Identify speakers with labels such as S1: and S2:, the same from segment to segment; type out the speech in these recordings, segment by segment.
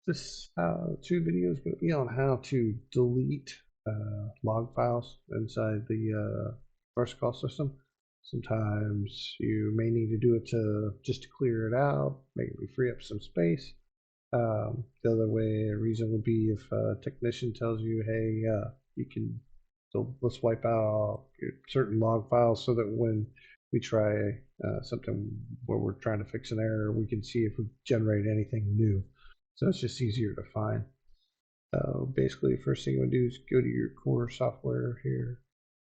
S1: This two videos going to be on how to delete log files inside the VersaCall system. Sometimes you may need to do it just to clear it out, maybe free up some space. The other reason would be if a technician tells you, hey, you can, so let's wipe out certain log files so that when we try something where we're trying to fix an error, we can see if we generate anything new. So it's just easier to find. Basically, first thing you want to do is go to your core software here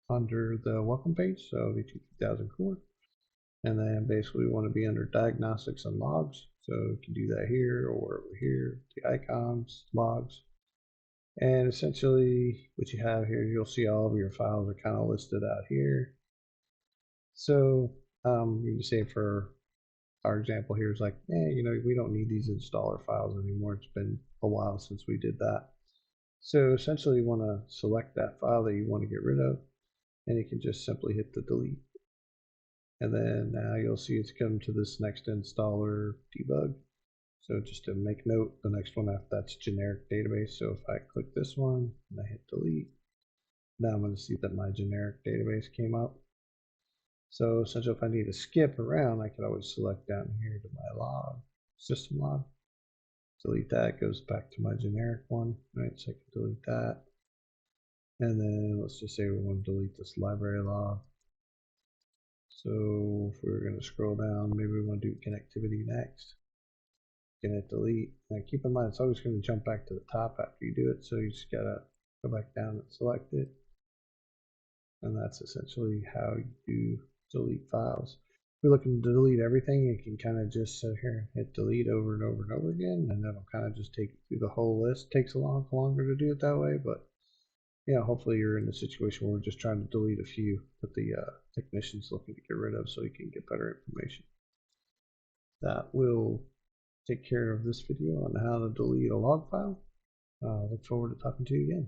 S1: under the welcome page, so VT3000 core. And then basically we want to be under diagnostics and logs. So you can do that here or over here, the icons, logs. And essentially what you have here, you'll see all of your files are kind of listed out here. So you can say for our example here is like, we don't need these installer files anymore. It's been a while since we did that. So essentially you want to select that file that you want to get rid of, and you can just simply hit the delete. And then now you'll see it's come to this next installer debug. So just to make note, the next one after that's generic database. So if I click this one and I hit delete, now I'm going to see that my generic database came up. So essentially if I need to skip around, I can always select down here to my log, system log. Delete that, goes back to my generic one, right? So I can delete that. And then let's just say we want to delete this library log. So if we're going to scroll down, maybe we want to do connectivity next. Can hit delete. Now keep in mind, it's always going to jump back to the top after you do it. So you just got to go back down and select it. And that's essentially how you do delete files. If you're looking to delete everything, you can kind of just sit here and hit delete over and over and over again. And that'll kind of just take you through the whole list. It takes a lot longer to do it that way, but yeah, hopefully you're in a situation where we're just trying to delete a few that the technician's looking to get rid of so you can get better information. That will take care of this video on how to delete a log file. Look forward to talking to you again.